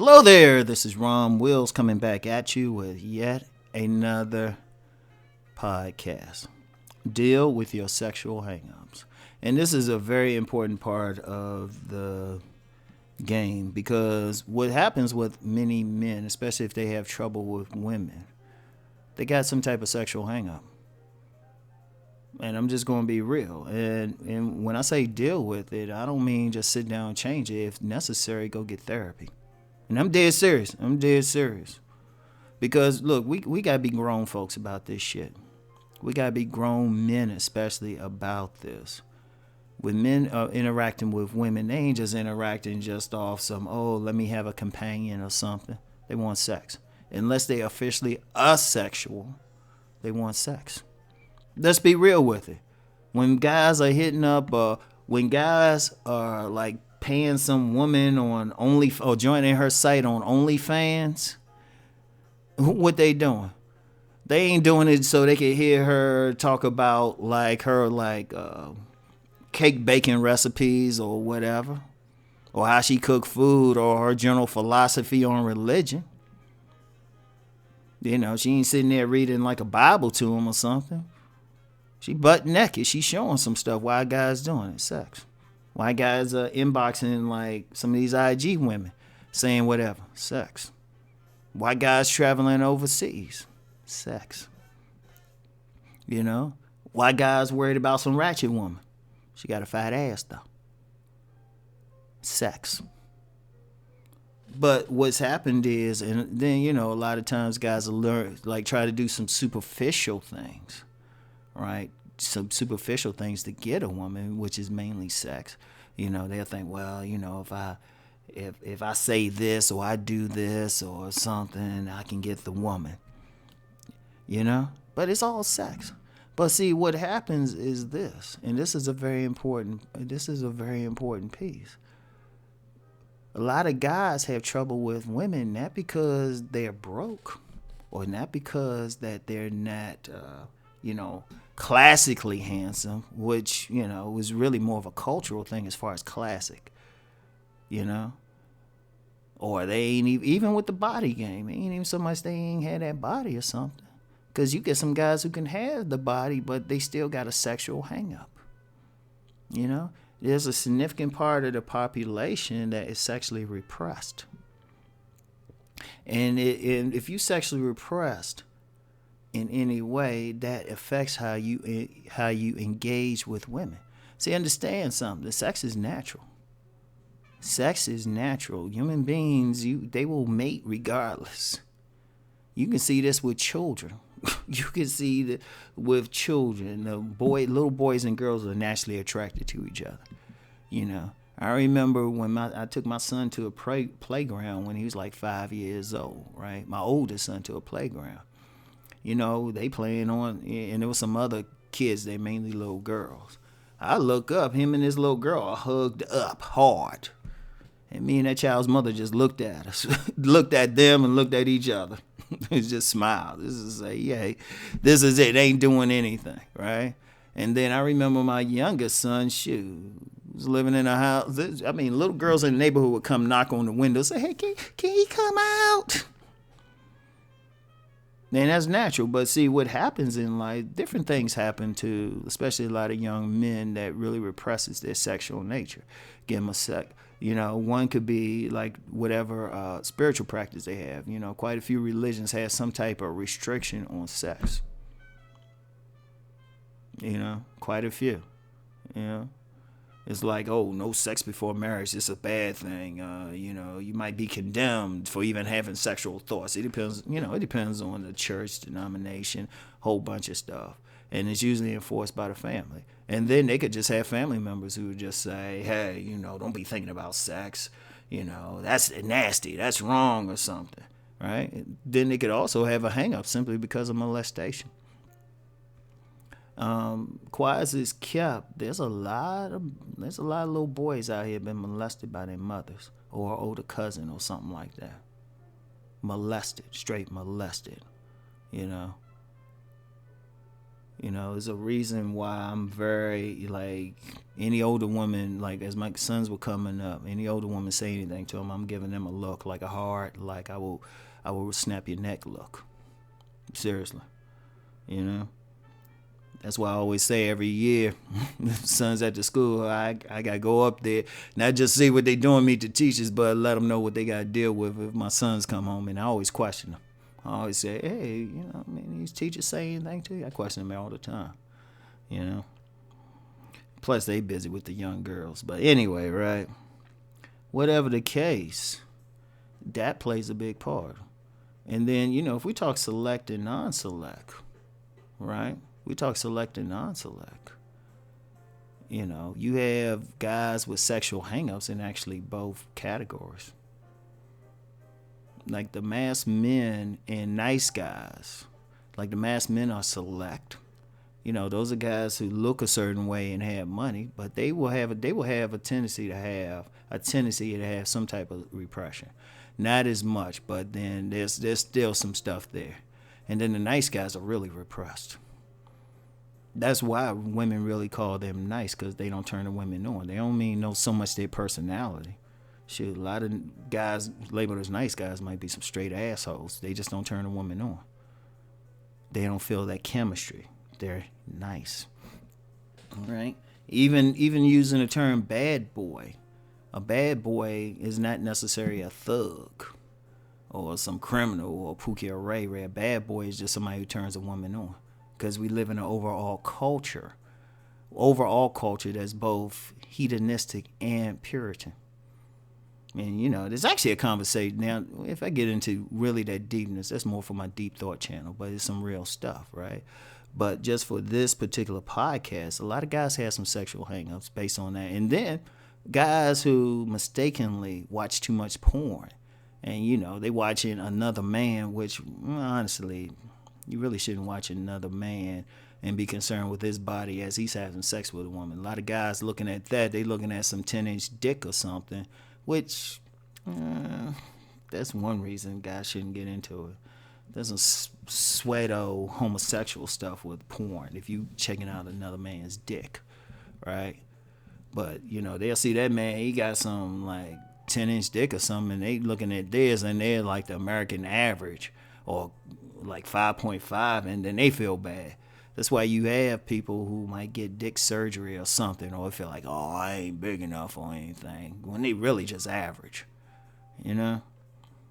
Hello there, this is Rom Wills coming back at you with yet another podcast. Deal with your sexual hangups. And this is a very important part of the game because what happens with many men, especially if they have trouble with women, they got some type of sexual hangup. And I'm just going to be real. And when I say deal with it, I don't mean just sit down and change it. If necessary, go get therapy. And I'm dead serious. Because, look, we got to be grown folks about this shit. We got to be grown men, especially, about this. When men are interacting with women, they ain't just interacting just off some, oh, let me have a companion or something. They want sex. Unless they officially asexual, they want sex. Let's be real with it. When guys are hitting up, when guys are like paying some woman on or joining her site on OnlyFans, what they doing? They ain't doing it so they can hear her talk about cake baking recipes or whatever, or how she cook food, or her general philosophy on religion. You know, she ain't sitting there reading like a Bible to him or something. She butt naked. She showing some stuff. Why guys doing it? Sex. Why guys are inboxing like some of these IG women saying whatever? Sex. Why guys traveling overseas? Sex. You know? Why guys worried about some ratchet woman? She got a fat ass though. Sex. But what's happened is, and then, you know, a lot of times guys will try to do some superficial things, right? Some superficial things to get a woman, which is mainly sex. You know, they'll think, well, you know, if I say this or I do this or something, I can get the woman. You know? But it's all sex. But see, what happens is this, and this is a very important piece. A lot of guys have trouble with women not because they're broke, or not because that they're not classically handsome, which, you know, was really more of a cultural thing as far as classic, you know, or they ain't even with the body game. It ain't even so much they ain't had that body or something, because you get some guys who can have the body, but they still got a sexual hang up, you know. There's a significant part of the population that is sexually repressed, and if you sexually repressed in any way, that affects how you engage with women. See, understand something. The sex is natural. Sex is natural. Human beings, they will mate regardless. You can see this with children. You can see that with children. Little boys and girls are naturally attracted to each other. You know, I remember when I took my son to a playground when he was like 5 years old. Right, my oldest son, to a playground. You know, they playing on, and there was some other kids, they mainly little girls. I look up, him and this little girl are hugged up hard. And me and that child's mother just looked at us, looked at them and looked at each other. It just smiled. This is this is it. They ain't doing anything, right? And then I remember my youngest son, was living in a house. I mean, little girls in the neighborhood would come knock on the window, say, hey, can he come out? And that's natural. But see, what happens in life, different things happen to, especially a lot of young men that really represses their sexual nature. Give them a sec. You know, one could be like whatever spiritual practice they have. You know, quite a few religions have some type of restriction on sex. You know, quite a few. You know, it's like, oh, no sex before marriage. It's a bad thing. You know, you might be condemned for even having sexual thoughts. It depends. You know, it depends on the church, denomination, whole bunch of stuff. And it's usually enforced by the family. And then they could just have family members who would just say, hey, you know, don't be thinking about sex. You know, that's nasty. That's wrong or something. Right? Then they could also have a hang up simply because of molestation. Quiet as it's kept, there's a lot of little boys out here been molested by their mothers or an older cousin or something like that. Molested, straight molested, you know. You know, there's a reason why I'm very like any older woman, like as my sons were coming up, any older woman say anything to them, I'm giving them a look, like a hard, like I will snap your neck look. Seriously, you know. That's why I always say every year, sons at the school, I gotta go up there, not just see what they doing, meet the teachers, but let them know what they gotta deal with if my sons come home. And I always question them. I always say, hey, you know, I mean, these teachers say anything to you? I question them all the time, you know. Plus, they busy with the young girls. But anyway, right? Whatever the case, that plays a big part. And then, you know, if we talk select and non-select, right? We talk select and non-select. You know, you have guys with sexual hangups in actually both categories. Like the masked men and nice guys. Like the masked men are select. You know, those are guys who look a certain way and have money, but they will have a tendency to have some type of repression. Not as much, but then there's still some stuff there. And then the nice guys are really repressed. That's why women really call them nice, because they don't turn the women on. They don't mean no so much their personality. Shit, a lot of guys labeled as nice guys might be some straight assholes. They just don't turn a woman on. They don't feel that chemistry. They're nice. All right? Even using the term bad boy. A bad boy is not necessarily a thug or some criminal or Pookie or Ray Ray. A bad boy is just somebody who turns a woman on. Because we live in an overall culture that's both hedonistic and Puritan. And, you know, there's actually a conversation. Now, if I get into really that deepness, that's more for my Deep Thought channel, but it's some real stuff, right? But just for this particular podcast, a lot of guys have some sexual hangups based on that. And then guys who mistakenly watch too much porn. And, you know, they watching another man, which, honestly, you really shouldn't watch another man and be concerned with his body as he's having sex with a woman. A lot of guys looking at that, they looking at some 10-inch dick or something, which that's one reason guys shouldn't get into it. There's some pseudo homosexual stuff with porn if you checking out another man's dick, right? But, you know, they'll see that man, he got some like 10-inch dick or something, and they looking at theirs and they're like the American average or like 5.5, and then they feel bad. That's why you have people who might get dick surgery or something, or feel like, oh, I ain't big enough or anything, when they really just average, you know?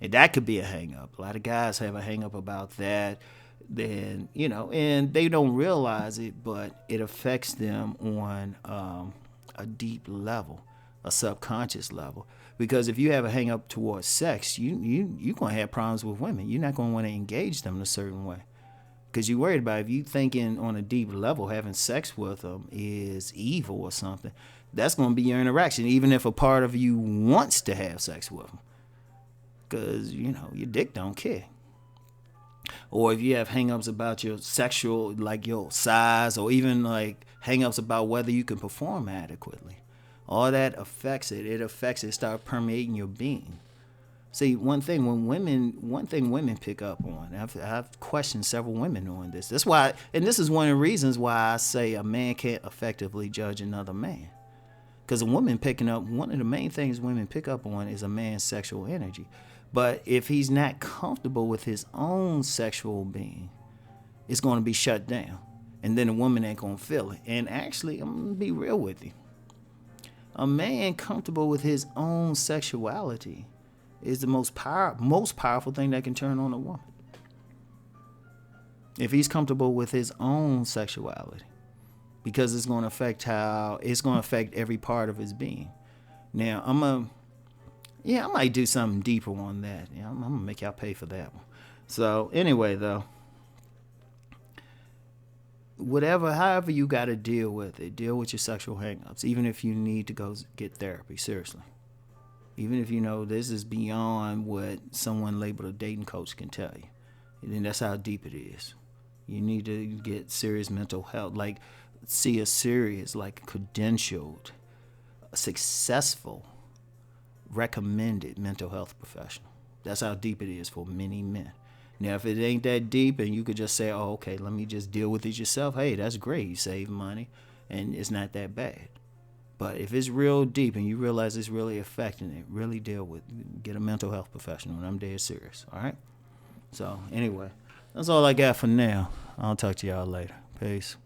And that could be a hang up. A lot of guys have a hang up about that. Then, you know, and they don't realize it, but it affects them on a deep level, a subconscious level. Because if you have a hang up towards sex, you're going to have problems with women. You're not going to want to engage them in a certain way. Because you're worried about if you thinking on a deep level having sex with them is evil or something, that's going to be your interaction, even if a part of you wants to have sex with them. Because, you know, your dick don't care. Or if you have hang-ups about your sexual, like your size, or even like hang-ups about whether you can perform adequately. All that affects it. It affects it, start permeating your being. See, one thing women pick up on, I've questioned several women on this. That's why, and this is one of the reasons why I say a man can't effectively judge another man. Because a woman picking up, one of the main things women pick up on is a man's sexual energy. But if he's not comfortable with his own sexual being, it's going to be shut down. And then the woman ain't going to feel it. And actually, I'm going to be real with you. A man comfortable with his own sexuality is the most powerful thing that can turn on a woman. If he's comfortable with his own sexuality, because it's going to affect every part of his being. Now, I might do something deeper on that. Yeah, I'm gonna make y'all pay for that one. So anyway, though, however you got to deal with it, deal with your sexual hangups, even if you need to go get therapy, seriously. Even if you know this is beyond what someone labeled a dating coach can tell you. And that's how deep it is. You need to get serious mental health, like see a serious, like credentialed, successful, recommended mental health professional. That's how deep it is for many men. Now, if it ain't that deep and you could just say, oh, okay, let me just deal with it yourself, hey, that's great. You save money and it's not that bad. But if it's real deep and you realize it's really affecting it, really deal with get a mental health professional. And I'm dead serious. All right? So, anyway, that's all I got for now. I'll talk to y'all later. Peace.